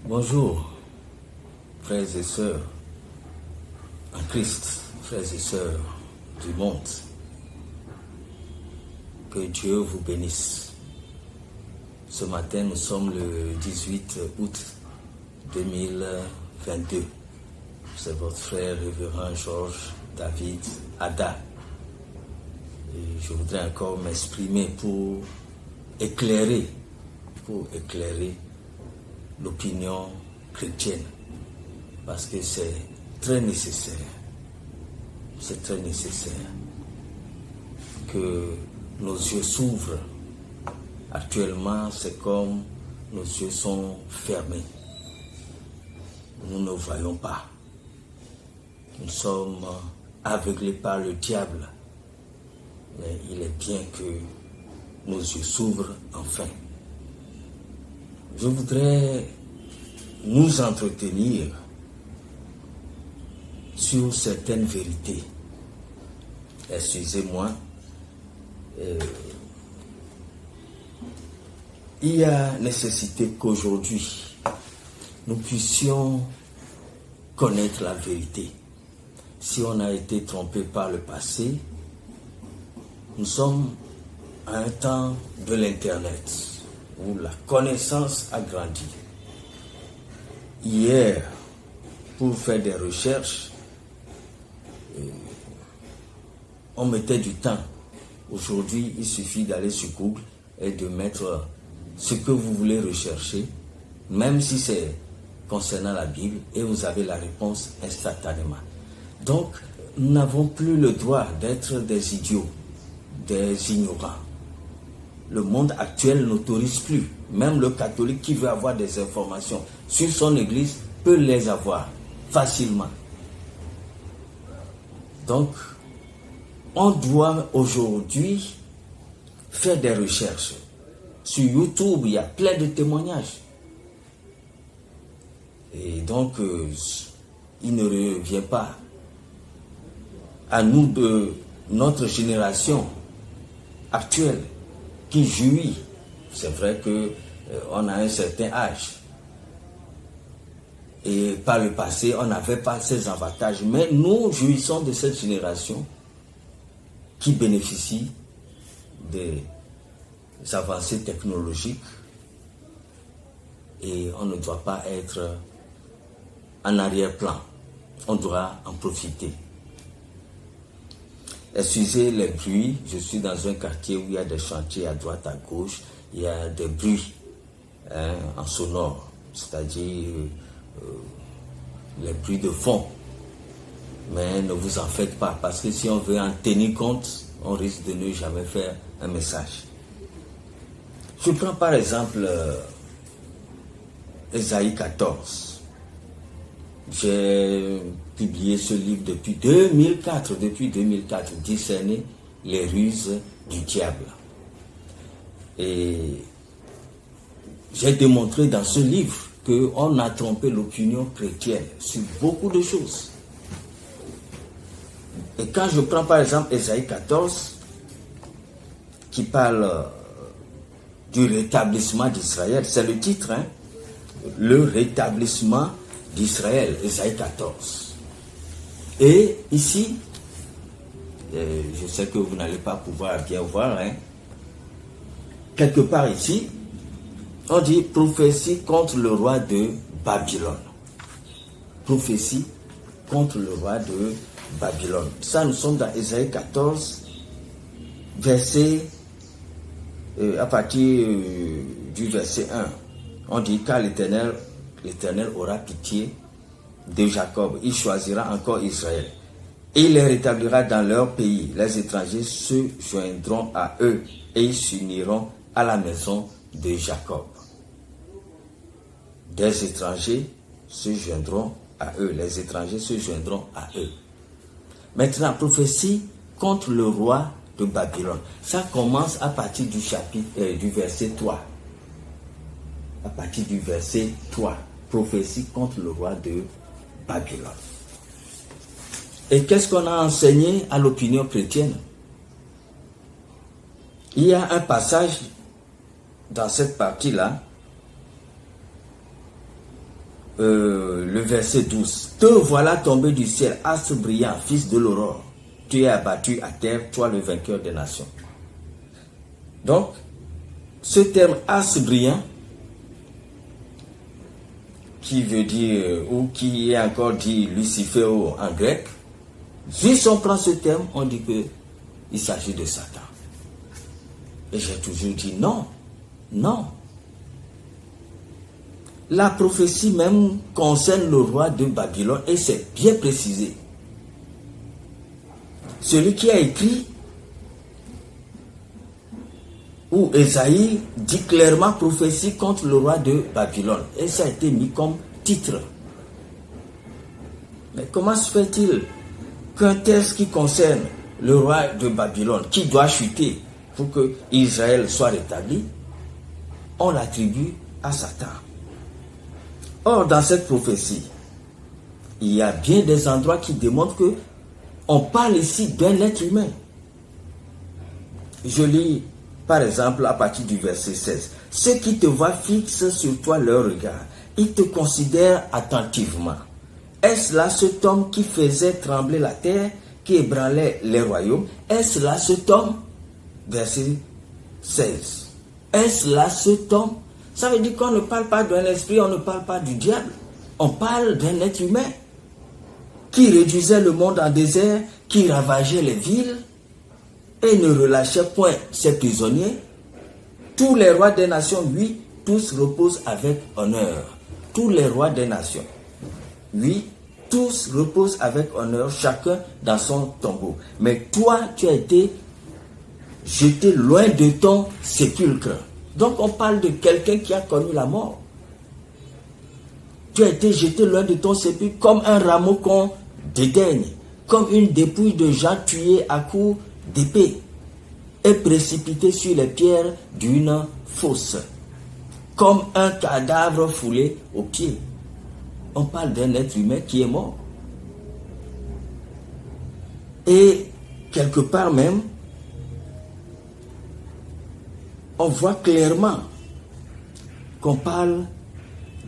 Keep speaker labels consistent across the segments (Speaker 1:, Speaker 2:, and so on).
Speaker 1: Bonjour, frères et sœurs en Christ, frères et sœurs du monde. Que Dieu vous bénisse. Ce matin, nous sommes le 18 août 2022. C'est votre frère révérend Georges David Ada. Et je voudrais encore m'exprimer pour éclairer l'opinion chrétienne, parce que c'est très nécessaire que nos yeux s'ouvrent. Actuellement, c'est comme nos yeux sont fermés. Nous ne voyons pas. Nous sommes aveuglés par le diable. Mais il est bien que nos yeux s'ouvrent enfin. Je voudrais nous entretenir sur certaines vérités. Excusez-moi. Il y a nécessité qu'aujourd'hui, nous puissions connaître la vérité. Si on a été trompé par le passé, nous sommes à un temps de l'Internet, où la connaissance a grandi. Hier, pour faire des recherches, on mettait du temps. Aujourd'hui, il suffit d'aller sur Google et de mettre ce que vous voulez rechercher, même si c'est concernant la Bible, et vous avez la réponse instantanément. Donc, nous n'avons plus le droit d'être des idiots, des ignorants. Le monde actuel n'autorise plus. Même le catholique qui veut avoir des informations sur son église peut les avoir facilement. Donc, on doit aujourd'hui faire des recherches. Sur YouTube, il y a plein de témoignages. Et donc, il ne revient pas à nous de notre génération actuelle qui jouit. C'est vrai qu'on a un certain âge. Et par le passé, on n'avait pas ces avantages. Mais nous jouissons de cette génération qui bénéficie des avancées technologiques. Et on ne doit pas être en arrière-plan. On doit en profiter. Excusez les bruits, je suis dans un quartier où il y a des chantiers à droite, à gauche, il y a des bruits en sonore, c'est-à-dire les bruits de fond. Mais ne vous en faites pas, parce que si on veut en tenir compte, on risque de ne jamais faire un message. Je prends par exemple Ésaïe 14. J'ai publié ce livre depuis 2004, discerner les ruses du diable. Et j'ai démontré dans ce livre qu'on a trompé l'opinion chrétienne sur beaucoup de choses. Et quand je prends par exemple Ésaïe 14, qui parle du rétablissement d'Israël, c'est le titre, le rétablissement d'Israël, Ésaïe 14. Et ici, je sais que vous n'allez pas pouvoir bien voir, quelque part ici, on dit prophétie contre le roi de Babylone. Prophétie contre le roi de Babylone. Ça, nous sommes dans Ésaïe 14, verset, à partir du verset 1. On dit, car l'Éternel aura pitié de Jacob, il choisira encore Israël. Et il les rétablira dans leur pays. Les étrangers se joindront à eux et ils s'uniront à la maison de Jacob. Des étrangers se joindront à eux. Les étrangers se joindront à eux. Maintenant, prophétie contre le roi de Babylone. Ça commence à partir du chapitre, du verset 3. À partir du verset 3. Prophétie contre le roi de Babylone. Et qu'est-ce qu'on a enseigné à l'opinion chrétienne? Il y a un passage dans cette partie-là le verset 12. Te voilà tombé du ciel, astre brillant, fils de l'aurore. Tu es abattu à terre, toi le vainqueur des nations. Donc, ce terme astre brillant, qui veut dire, ou qui est encore dit Lucifer en grec, vu si on prend ce terme, on dit qu'il s'agit de Satan. Et j'ai toujours dit non, non. La prophétie même concerne le roi de Babylone et c'est bien précisé. Celui qui a écrit, où Ésaïe dit clairement prophétie contre le roi de Babylone. Et ça a été mis comme titre. Mais comment se fait-il qu'un texte qui concerne le roi de Babylone, qui doit chuter pour que Israël soit rétabli, on l'attribue à Satan? Or, dans cette prophétie, il y a bien des endroits qui démontrent que on parle ici d'un être humain. Je lis par exemple à partir du verset 16. Ceux qui te voient fixent sur toi leur regard. Ils te considèrent attentivement. Est-ce là cet homme qui faisait trembler la terre, qui ébranlait les royaumes? Est-ce là cet homme? Verset 16. Est-ce là cet homme? Ça veut dire qu'on ne parle pas d'un esprit, on ne parle pas du diable. On parle d'un être humain qui réduisait le monde en désert, qui ravageait les villes et ne relâchait point ses prisonniers. Tous les rois des nations, oui, tous reposent avec honneur. Tous les rois des nations, oui, tous reposent avec honneur, chacun dans son tombeau. Mais toi, tu as été jeté loin de ton sépulcre. Donc on parle de quelqu'un qui a connu la mort. Tu as été jeté loin de ton sépulcre comme un rameau qu'on dédaigne, comme une dépouille de gens tués à coups d'épée et précipité sur les pierres d'une fosse, comme un cadavre foulé aux pieds. On parle d'un être humain qui est mort. Et quelque part même, on voit clairement qu'on parle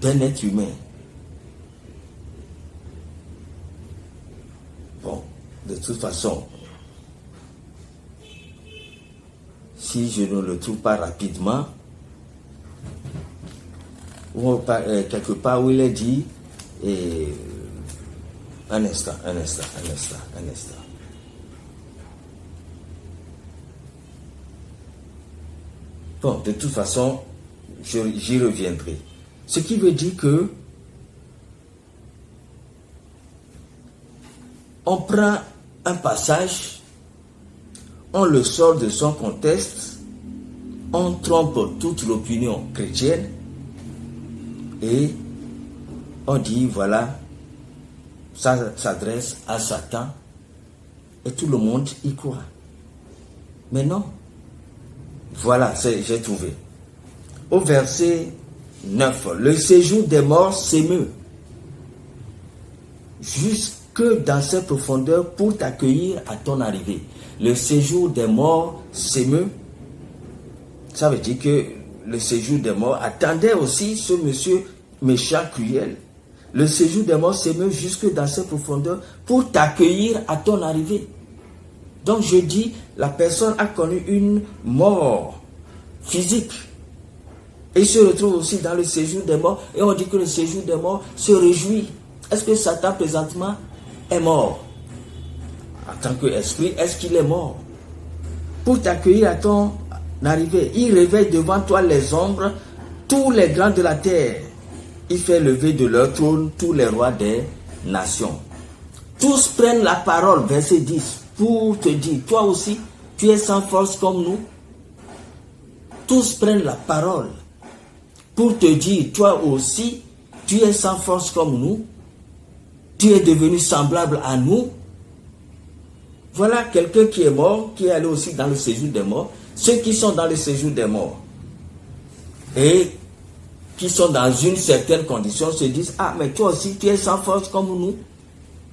Speaker 1: d'un être humain. Bon, de toute façon, si je ne le trouve pas rapidement, ou quelque part où il est dit, un instant. Bon, de toute façon, j'y reviendrai. Ce qui veut dire que on prend un passage, on le sort de son contexte, on trompe toute l'opinion chrétienne et on dit voilà, ça s'adresse à Satan et tout le monde y croit. Mais non. Voilà, j'ai trouvé. Au verset 9, le séjour des morts s'émeut jusque dans ses profondeurs pour t'accueillir à ton arrivée. Le séjour des morts s'émeut. Ça veut dire que le séjour des morts attendait aussi ce monsieur méchant, cruel. Le séjour des morts s'émeut jusque dans ses profondeurs pour t'accueillir à ton arrivée. Donc je dis, la personne a connu une mort physique. Et il se retrouve aussi dans le séjour des morts. Et on dit que le séjour des morts se réjouit. Est-ce que Satan présentement est mort? En tant qu'esprit, est-ce qu'il est mort? Pour t'accueillir à ton arrivée, il réveille devant toi les ombres, tous les grands de la terre. Il fait lever de leur trône tous les rois des nations. Tous prennent la parole, verset 10. Pour te dire, toi aussi, tu es sans force comme nous. Tous prennent la parole pour te dire, toi aussi, tu es sans force comme nous. Tu es devenu semblable à nous. Voilà quelqu'un qui est mort, qui est allé aussi dans le séjour des morts. Ceux qui sont dans le séjour des morts et qui sont dans une certaine condition se disent, ah, mais toi aussi, tu es sans force comme nous.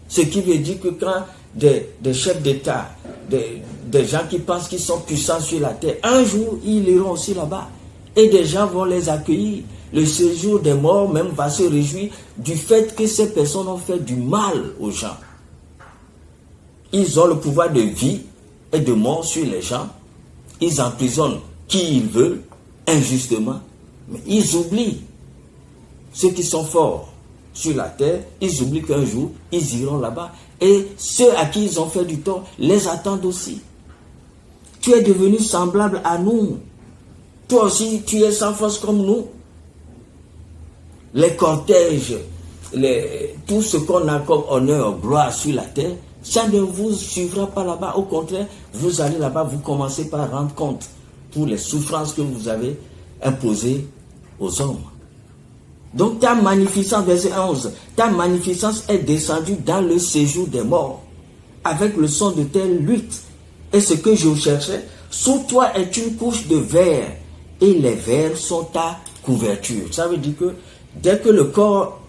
Speaker 1: Ce qui veut dire que quand des chefs d'État, des gens qui pensent qu'ils sont puissants sur la terre, un jour, ils iront aussi là-bas. Et des gens vont les accueillir. Le séjour des morts même va se réjouir du fait que ces personnes ont fait du mal aux gens. Ils ont le pouvoir de vie et de mort sur les gens. Ils emprisonnent qui ils veulent, injustement. Mais ils oublient ceux qui sont forts sur la terre. Ils oublient qu'un jour, ils iront là-bas. Et ceux à qui ils ont fait du tort les attendent aussi. Tu es devenu semblable à nous. Toi aussi, tu es sans force comme nous. Les cortèges, tout ce qu'on a comme honneur, gloire sur la terre, ça ne vous suivra pas là-bas. Au contraire, vous allez là-bas, vous commencez par rendre compte pour les souffrances que vous avez imposées aux hommes. Donc ta magnificence, verset 11, ta magnificence est descendue dans le séjour des morts, avec le son de telle lutte. Et ce que je cherchais, sous toi est une couche de verre, et les vers sont ta couverture. Ça veut dire que dès que le corps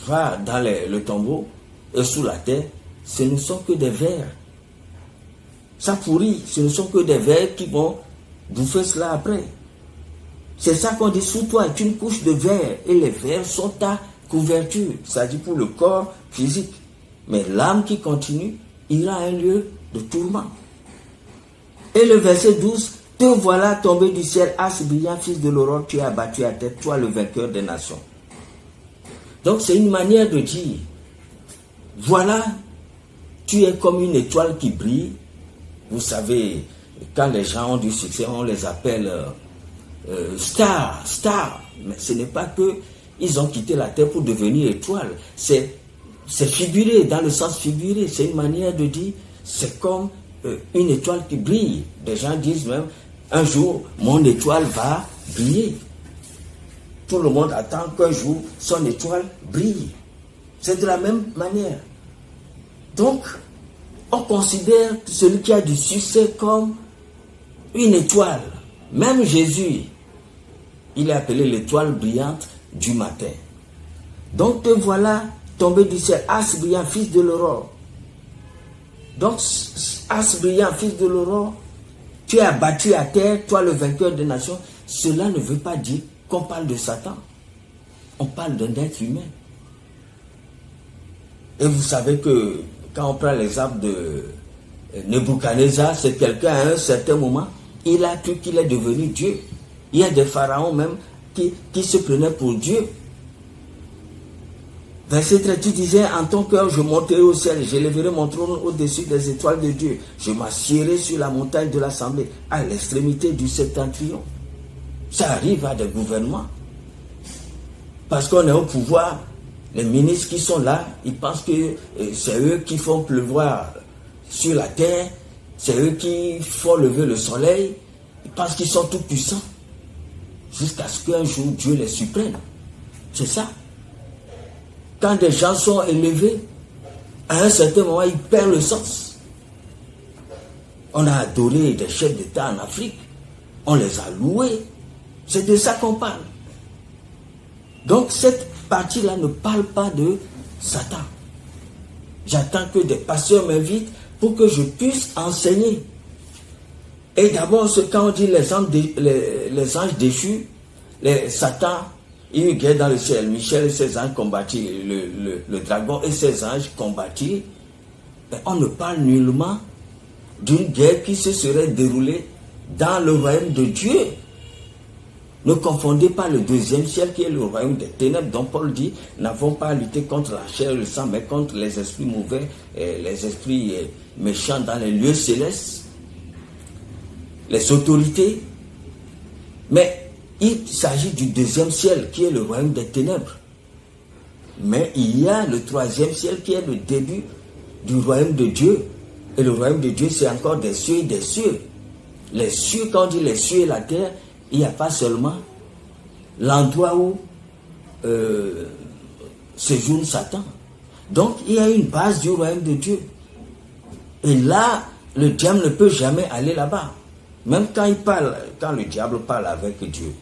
Speaker 1: va dans le tombeau et sous la terre, ce ne sont que des vers. Ça pourrit, ce ne sont que des vers qui vont bouffer cela après. C'est ça qu'on dit, sous toi est une couche de verre et les vers sont ta couverture. Ça dit pour le corps physique. Mais l'âme qui continue ira à un lieu de tourment. Et le verset 12, te voilà tombé du ciel, as brillant, fils de l'aurore, tu es abattu à terre, toi le vainqueur des nations. Donc c'est une manière de dire, voilà, tu es comme une étoile qui brille. Vous savez, quand les gens ont du succès, on les appelle stars. Mais ce n'est pas que ils ont quitté la terre pour devenir étoiles. C'est figuré, dans le sens figuré. C'est une manière de dire, c'est comme une étoile qui brille. Des gens disent même, un jour, mon étoile va briller. Tout le monde attend qu'un jour, son étoile brille. C'est de la même manière. Donc, on considère celui qui a du succès comme une étoile. Même Jésus, il est appelé l'étoile brillante du matin. Donc te voilà tombé du ciel, as brillant, fils de l'aurore. Donc, as brillant, fils de l'aurore, tu es abattu à terre, toi le vainqueur des nations. Cela ne veut pas dire qu'on parle de Satan. On parle d'un être humain. Et vous savez que quand on prend l'exemple de Nebuchadnezzar, c'est quelqu'un à un certain moment, il a cru qu'il est devenu Dieu. Il y a des pharaons même qui se prenaient pour Dieu. Verset 13, tu disais, en ton cœur, je monterai au ciel, j'élèverai mon trône au-dessus des étoiles de Dieu. Je m'assiérai sur la montagne de l'assemblée, à l'extrémité du septentrion. Ça arrive à des gouvernements. Parce qu'on est au pouvoir, les ministres qui sont là, ils pensent que c'est eux qui font pleuvoir sur la terre, c'est eux qui font lever le soleil, ils pensent qu'ils sont tout puissants. Jusqu'à ce qu'un jour Dieu les supprime. C'est ça. Quand des gens sont élevés, à un certain moment, ils perdent le sens. On a adoré des chefs d'État en Afrique. On les a loués. C'est de ça qu'on parle. Donc cette partie-là ne parle pas de Satan. J'attends que des pasteurs m'invitent pour que je puisse enseigner. Et d'abord, quand on dit les anges déchus, Satan, il y a eu une guerre dans le ciel. Michel et ses anges combattirent, le dragon et ses anges combattirent. Mais on ne parle nullement d'une guerre qui se serait déroulée dans le royaume de Dieu. Ne confondez pas le deuxième ciel qui est le royaume des ténèbres dont Paul dit, n'avons pas à lutter contre la chair et le sang, mais contre les esprits mauvais, les esprits méchants dans les lieux célestes, les autorités. Mais il s'agit du deuxième ciel qui est le royaume des ténèbres. Mais il y a le troisième ciel qui est le début du royaume de Dieu. Et le royaume de Dieu, c'est encore des cieux et des cieux. Les cieux, quand on dit les cieux et la terre, il n'y a pas seulement l'endroit où séjourne Satan. Donc, il y a une base du royaume de Dieu. Et là, le diable ne peut jamais aller là-bas. Même quand le diable parle avec Dieu.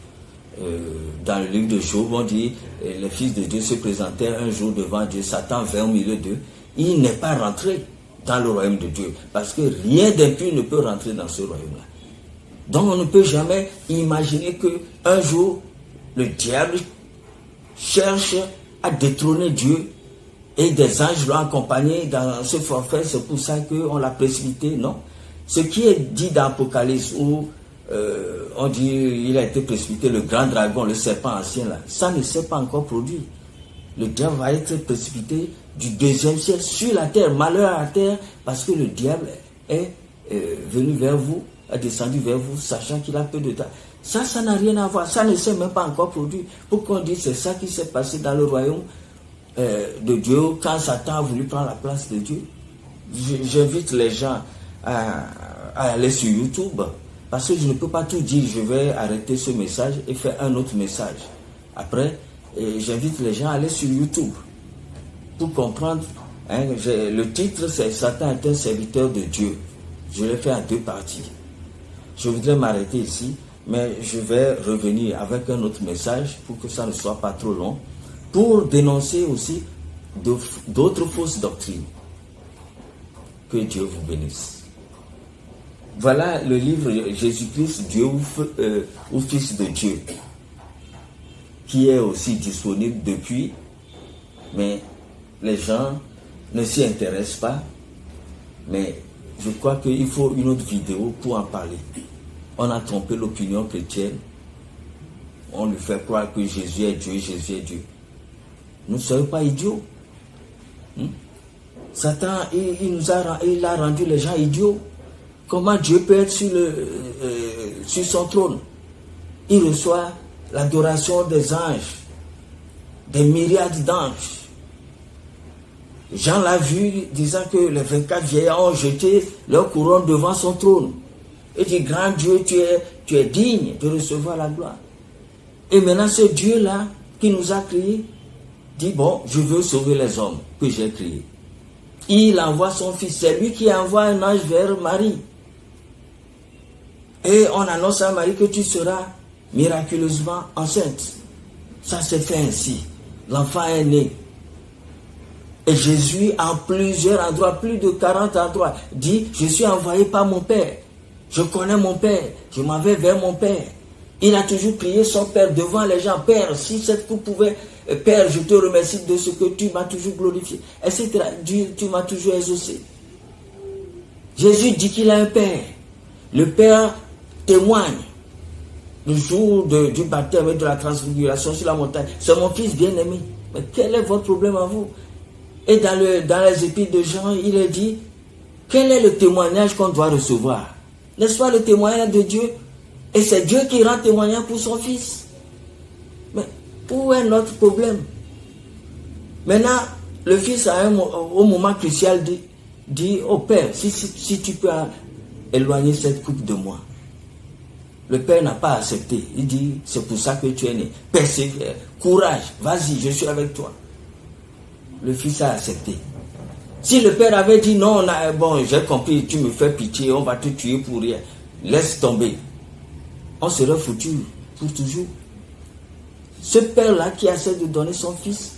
Speaker 1: Dans le livre de Job, on dit, les fils de Dieu se présentèrent un jour devant Dieu, Satan vint au milieu d'eux. Il n'est pas rentré dans le royaume de Dieu. Parce que rien d'impur ne peut rentrer dans ce royaume-là. Donc on ne peut jamais imaginer qu'un jour, Le diable cherche à détrôner Dieu et des anges l'ont accompagné dans ce forfait. C'est pour ça qu'on l'a précipité. Non. Ce qui est dit dans l'Apocalypse où on dit il a été précipité, le grand dragon, le serpent ancien, là, ça ne s'est pas encore produit. Le diable va être précipité du deuxième ciel sur la terre. Malheur à la terre, parce que le diable est venu vers vous, est descendu vers vous, sachant qu'il a peu de temps. Ça n'a rien à voir. Ça ne s'est même pas encore produit. Pourquoi on dit c'est ça qui s'est passé dans le royaume de Dieu quand Satan a voulu prendre la place de Dieu? J'invite les gens à aller sur YouTube, parce que je ne peux pas tout dire. Je vais arrêter ce message et faire un autre message. Après, j'invite les gens à aller sur YouTube pour comprendre. Le titre, c'est Satan est un serviteur de Dieu. Je l'ai fait en 2 parties. Je voudrais m'arrêter ici, mais je vais revenir avec un autre message pour que ça ne soit pas trop long, pour dénoncer aussi d'autres fausses doctrines. Que Dieu vous bénisse. Voilà le livre Jésus-Christ, Dieu ou Fils de Dieu, qui est aussi disponible depuis, mais les gens ne s'y intéressent pas. Mais je crois qu'il faut une autre vidéo pour en parler. On a trompé l'opinion chrétienne. On lui fait croire que Jésus est Dieu, Jésus est Dieu. Nous ne sommes pas idiots. Satan, il a rendu les gens idiots. Comment Dieu peut être sur son trône? Il reçoit l'adoration des anges, des myriades d'anges. Jean l'a vu disant que les 24 vieillards ont jeté leur couronne devant son trône. Et dit, grand Dieu, tu es digne de recevoir la gloire. Et maintenant ce Dieu-là qui nous a créés dit, bon, je veux sauver les hommes que j'ai créés. Il envoie son fils, c'est lui qui envoie un ange vers Marie. Et on annonce à Marie que tu seras miraculeusement enceinte. Ça s'est fait ainsi. L'enfant est né. Et Jésus, en plusieurs endroits, plus de 40 endroits, dit, je suis envoyé par mon Père. Je connais mon Père. Je m'en vais vers mon Père. Il a toujours prié son Père devant les gens. Père, si cette coupe pouvait... Père, je te remercie de ce que tu m'as toujours glorifié. Etc. Dieu, tu m'as toujours exaucé. Jésus dit qu'il a un Père. Le Père témoigne. Le jour du baptême et de la transfiguration sur la montagne. C'est mon fils bien-aimé. Mais quel est votre problème à vous? Et dans les épîtres de Jean, il est dit, quel est le témoignage qu'on doit recevoir? N'est-ce pas le témoignage de Dieu? Et c'est Dieu qui rend témoignage pour son fils. Mais où est notre problème? Maintenant, le fils, au moment crucial, dit au Père, si tu peux éloigner cette coupe de moi. Le Père n'a pas accepté. Il dit, c'est pour ça que tu es né. Persévère, courage, vas-y, je suis avec toi. Le fils a accepté. Si le Père avait dit non, bon, j'ai compris, tu me fais pitié, on va te tuer pour rien, laisse tomber, on serait foutu pour toujours. Ce Père-là qui essaie de donner son fils,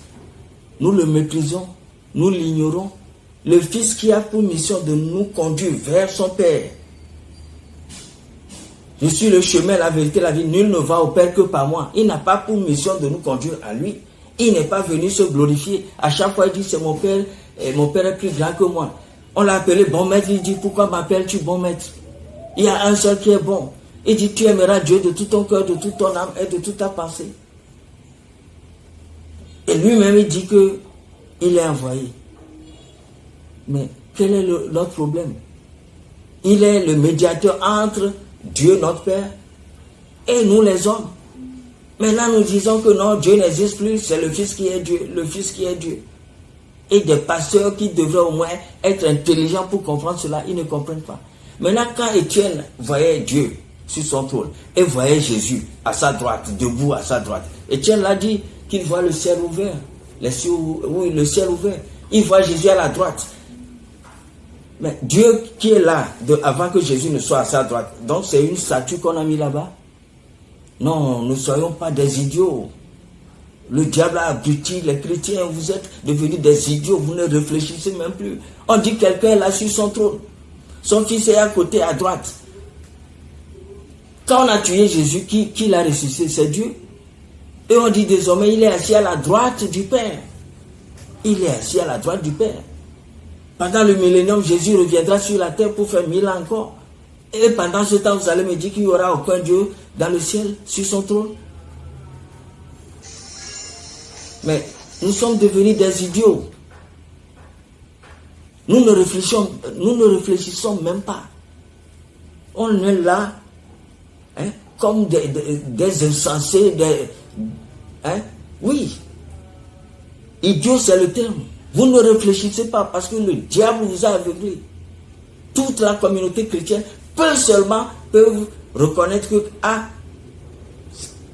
Speaker 1: nous le méprisons, nous l'ignorons. Le fils qui a pour mission de nous conduire vers son Père. Je suis le chemin, la vérité, la vie. Nul ne va au Père que par moi. Il n'a pas pour mission de nous conduire à lui. Il n'est pas venu se glorifier. À chaque fois, il dit, c'est mon Père, et mon Père est plus grand que moi. On l'a appelé bon maître, il dit, pourquoi m'appelles-tu bon maître? Il y a un seul qui est bon. Il dit, tu aimeras Dieu de tout ton cœur, de toute ton âme et de toute ta pensée. Et lui-même, il dit qu'il est envoyé. Mais quel est notre problème? Il est le médiateur entre Dieu, notre Père, et nous les hommes. Maintenant, nous disons que non, Dieu n'existe plus, c'est le Fils qui est Dieu, le Fils qui est Dieu. Et des pasteurs qui devraient au moins être intelligents pour comprendre cela, ils ne comprennent pas. Maintenant, quand Étienne voyait Dieu sur son trône et voyait Jésus à sa droite, debout à sa droite, Étienne l'a dit qu'il voit le ciel ouvert, le ciel ouvert. Il voit Jésus à la droite. Mais Dieu qui est là, avant que Jésus ne soit à sa droite, donc c'est une statue qu'on a mis là-bas? Non, ne soyons pas des idiots. Le diable a abruti les chrétiens, vous êtes devenus des idiots, vous ne réfléchissez même plus. On dit que quelqu'un est là sur son trône. Son fils est à côté, à droite. Quand on a tué Jésus, qui l'a ressuscité? C'est Dieu. Et on dit désormais, il est assis à la droite du Père. Il est assis à la droite du Père. Pendant le millénium, Jésus reviendra sur la terre pour faire 1000 ans encore. Et pendant ce temps, vous allez me dire qu'il n'y aura aucun Dieu dans le ciel, sur son trône. Mais nous sommes devenus des idiots. Nous ne réfléchissons même pas. On est là, hein, comme des insensés, oui. Idiot, c'est le terme. Vous ne réfléchissez pas parce que le diable vous a aveuglé. Toute la communauté chrétienne peut reconnaître que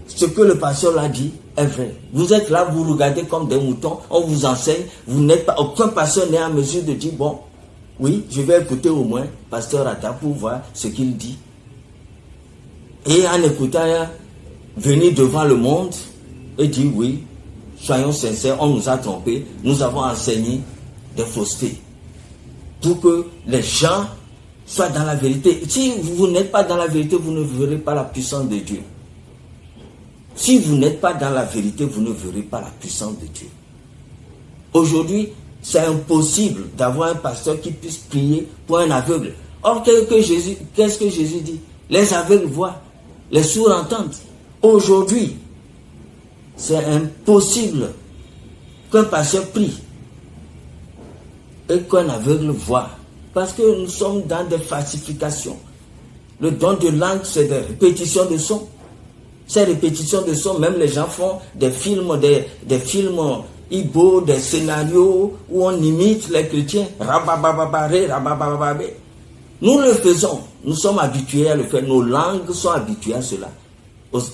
Speaker 1: ce que le pasteur l'a dit est vrai. Vous êtes là, vous regardez comme des moutons, on vous enseigne, aucun pasteur n'est en mesure de dire, bon, oui, je vais écouter au moins pasteur Atta pour voir ce qu'il dit. Et en écoutant, venir devant le monde et dire, oui, soyons sincères, on nous a trompés, nous avons enseigné des faussetés. Pour que les gens soient dans la vérité. Si vous n'êtes pas dans la vérité, vous ne verrez pas la puissance de Dieu. Si vous n'êtes pas dans la vérité, vous ne verrez pas la puissance de Dieu. Aujourd'hui, c'est impossible d'avoir un pasteur qui puisse prier pour un aveugle. Or, qu'est-ce que Jésus dit? Les aveugles voient, les sourds entendent. Aujourd'hui, c'est impossible qu'un pasteur prie et qu'un aveugle voit. Parce que nous sommes dans des falsifications. Le don de langue, c'est des répétitions de sons. Ces répétitions de sons, même les gens font des films, des films Ibo, des scénarios où on imite les chrétiens. Nous le faisons. Nous sommes habitués à le faire. Nos langues sont habituées à cela.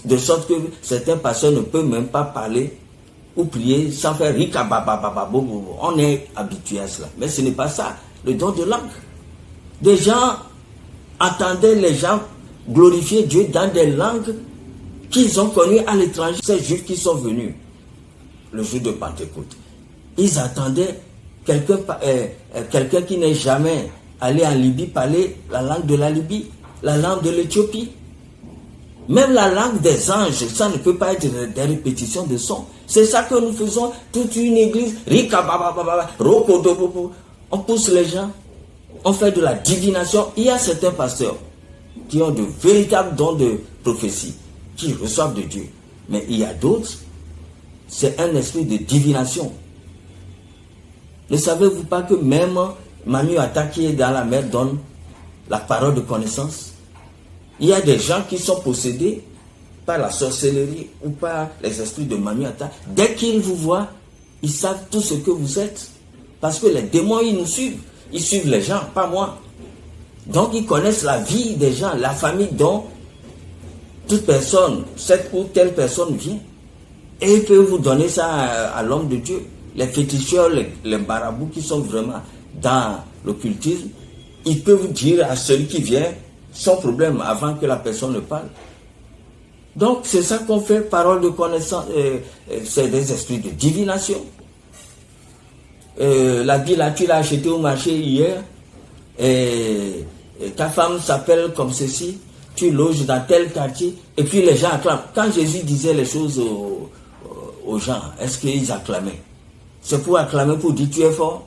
Speaker 1: De sorte que certains pasteurs ne peuvent même pas parler ou prier sans faire rikabababababo. On est habitué à cela. Mais ce n'est pas ça, le don de langue. Des gens entendaient les gens glorifier Dieu dans des langues qu'ils ont connues à l'étranger. Ces juifs qui sont venus le jour de Pentecôte, ils attendaient quelqu'un qui n'est jamais allé en Libye parler la langue de la Libye, la langue de l'Éthiopie. Même la langue des anges, ça ne peut pas être des répétitions de sons. C'est ça que nous faisons, toute une église. On pousse les gens, on fait de la divination. Il y a certains pasteurs qui ont de véritables dons de prophétie, qui reçoivent de Dieu. Mais il y a d'autres, c'est un esprit de divination. Ne savez-vous pas que même Manu Atta qui est dans la mer donne la parole de connaissance? Il y a des gens qui sont possédés par la sorcellerie ou par les esprits de Manu Atta. Dès qu'ils vous voient, ils savent tout ce que vous êtes. Parce que les démons, ils nous suivent. Ils suivent les gens, pas moi. Donc, ils connaissent la vie des gens, la famille dont toute personne, cette ou telle personne vient. Et ils peuvent vous donner ça à l'homme de Dieu. Les féticheurs, les marabouts qui sont vraiment dans l'occultisme, ils peuvent vous dire à celui qui vient sans problème avant que la personne ne parle. Donc, c'est ça qu'on fait, parole de connaissance, c'est des esprits de divination. La vie là, tu l'as acheté au marché hier, et ta femme s'appelle comme ceci, tu loges dans tel quartier, et puis les gens acclament. Quand Jésus disait les choses aux gens, est-ce qu'ils acclamaient? C'est pour acclamer, pour dire tu es fort?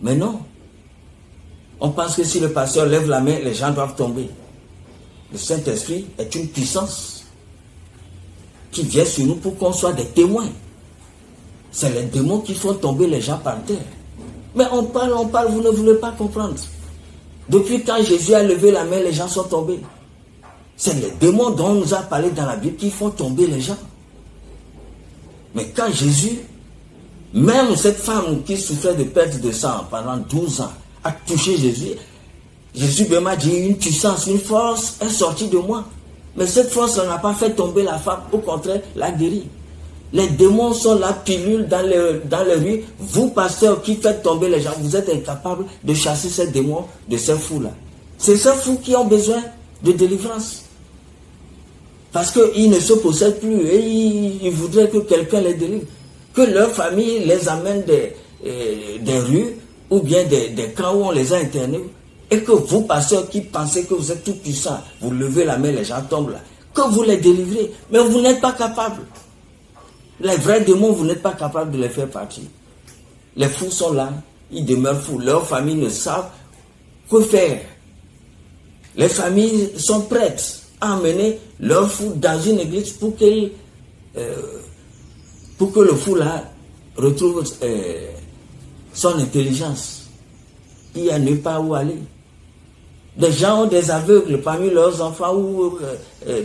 Speaker 1: Mais non. On pense que si le pasteur lève la main, les gens doivent tomber. Le Saint-Esprit est une puissance qui vient sur nous pour qu'on soit des témoins. C'est les démons qui font tomber les gens par terre. Mais on parle, vous ne voulez pas comprendre. Depuis quand Jésus a levé la main, les gens sont tombés. C'est les démons dont on nous a parlé dans la Bible qui font tomber les gens. Mais quand Jésus, même cette femme qui souffrait de perte de sang pendant 12 ans, a touché Jésus, Jésus m'a dit une puissance, une force est sortie de moi. Mais cette force n'a pas fait tomber la femme, au contraire, l'a guérie. Les démons sont là, pilules dans les rues. Vous, pasteurs, qui faites tomber les gens, vous êtes incapables de chasser ces démons de ces fous-là. C'est ces fous qui ont besoin de délivrance. Parce qu'ils ne se possèdent plus et ils voudraient que quelqu'un les délivre. Que leur famille les amène des rues ou bien des camps où on les a internés. Et que vous, pasteurs, qui pensez que vous êtes tout puissants, vous levez la main, les gens tombent là. Que vous les délivrez. Mais vous n'êtes pas capables. Les vrais démons, vous n'êtes pas capable de les faire partir. Les fous sont là, ils demeurent fous. Leurs familles ne savent que faire. Les familles sont prêtes à emmener leur fou dans une église pour que le fou là retrouve son intelligence. Il n'y a nulle part où aller. Des gens ont des aveugles parmi leurs enfants ou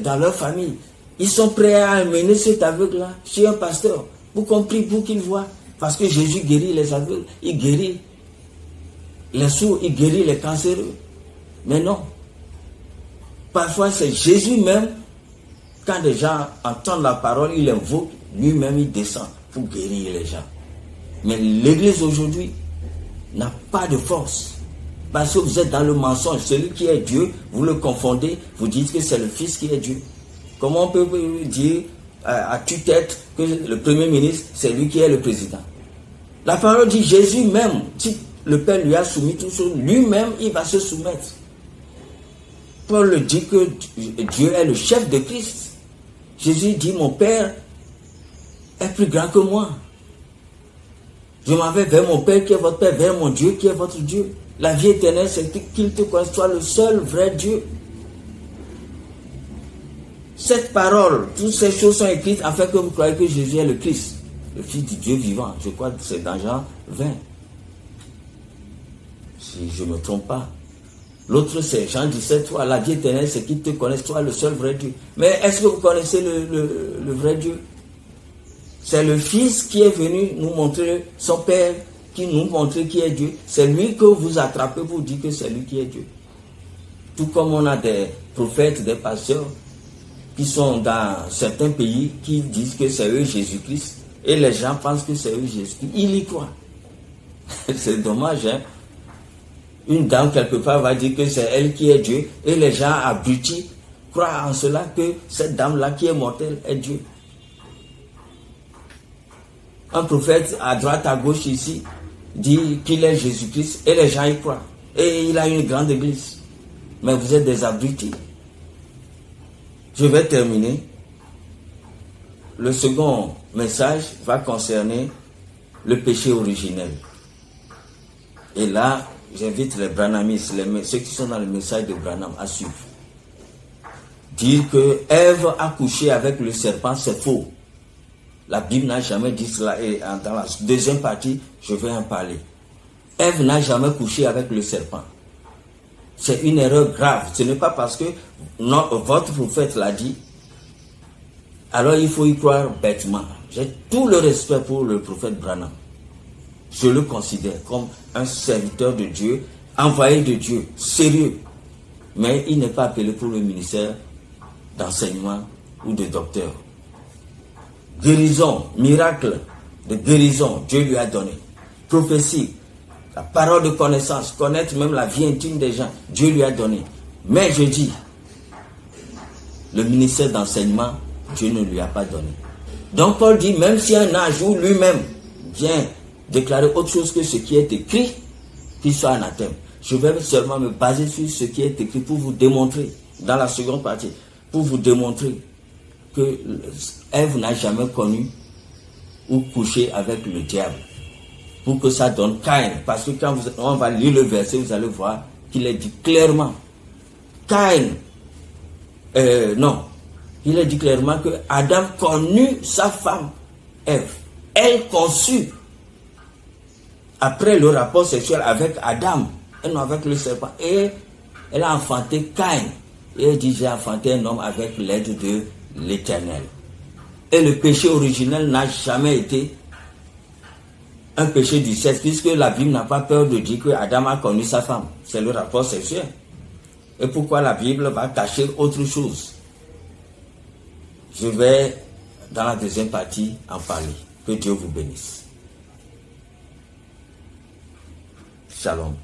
Speaker 1: dans leur famille. Ils sont prêts à amener cet aveugle-là chez un pasteur pour qu'on prie, pour qu'il voie. Parce que Jésus guérit les aveugles, il guérit les sourds, il guérit les cancéreux. Mais non. Parfois, c'est Jésus même, quand des gens entendent la parole, il invoque, lui-même il descend pour guérir les gens. Mais l'Église aujourd'hui n'a pas de force. Parce que vous êtes dans le mensonge. Celui qui est Dieu, vous le confondez, vous dites que c'est le Fils qui est Dieu. Comment on peut dire à tue-tête que le Premier ministre, c'est lui qui est le président? La parole dit Jésus même, si le Père lui a soumis tout ça, lui-même, il va se soumettre. Paul dit que Dieu est le chef de Christ. Jésus dit, mon Père est plus grand que moi. Je m'en vais vers mon Père qui est votre Père, vers mon Dieu qui est votre Dieu. La vie éternelle, c'est qu'il te connaisse, toi le seul vrai Dieu. Cette parole, toutes ces choses sont écrites afin que vous croyez que Jésus est le Christ, le Fils du Dieu vivant. Je crois que c'est dans Jean 20. Si je ne me trompe pas. L'autre, c'est Jean 17, toi, la vie éternelle, c'est qu'il te connaisse, toi, le seul vrai Dieu. Mais est-ce que vous connaissez le vrai Dieu? C'est le Fils qui est venu nous montrer son Père, qui nous montre qui est Dieu. C'est lui que vous attrapez pour dire que c'est lui qui est Dieu. Tout comme on a des prophètes, des pasteurs, qui sont dans certains pays, qui disent que c'est eux Jésus-Christ, et les gens pensent que c'est eux Jésus-Christ. Ils y croient. C'est dommage, hein? Une dame, quelque part, va dire que c'est elle qui est Dieu, et les gens abrutis croient en cela que cette dame-là qui est mortelle est Dieu. Un prophète à droite, à gauche ici, dit qu'il est Jésus-Christ, et les gens y croient. Et il a une grande église. Mais vous êtes des abrutis. Je vais terminer. Le second message va concerner le péché originel. Et là, j'invite les branhamistes, ceux qui sont dans le message de Branham, à suivre. Dire que Ève a couché avec le serpent, c'est faux. La Bible n'a jamais dit cela. Et dans la deuxième partie, je vais en parler. Ève n'a jamais couché avec le serpent. C'est une erreur grave. Ce n'est pas parce que votre prophète l'a dit, alors il faut y croire bêtement. J'ai tout le respect pour le prophète Branham. Je le considère comme un serviteur de Dieu, envoyé de Dieu, sérieux. Mais il n'est pas appelé pour le ministère d'enseignement ou de docteur. Guérison, miracle de guérison, Dieu lui a donné. Prophétie, la parole de connaissance, connaître même la vie intime des gens, Dieu lui a donné. Mais je dis, le ministère d'enseignement, Dieu ne lui a pas donné. Donc Paul dit, même si un ange ou lui-même vient déclarer autre chose que ce qui est écrit, qu'il soit anathème. Je vais seulement me baser sur ce qui est écrit pour vous démontrer, dans la seconde partie, pour vous démontrer que Ève n'a jamais connu ou couché avec le diable. Pour que ça donne Caïn. Parce que quand on va lire le verset, vous allez voir qu'il est dit clairement. Caïn, non. Il est dit clairement que Adam connut sa femme, Ève. Elle conçut après le rapport sexuel avec Adam, et non avec le serpent. Et elle a enfanté Caïn. Et elle dit, j'ai enfanté un homme avec l'aide de l'Éternel. Et le péché originel n'a jamais été un péché du sexe, puisque la Bible n'a pas peur de dire que Adam a connu sa femme. C'est le rapport sexuel. Et pourquoi la Bible va cacher autre chose? Je vais, dans la deuxième partie, en parler. Que Dieu vous bénisse. Shalom.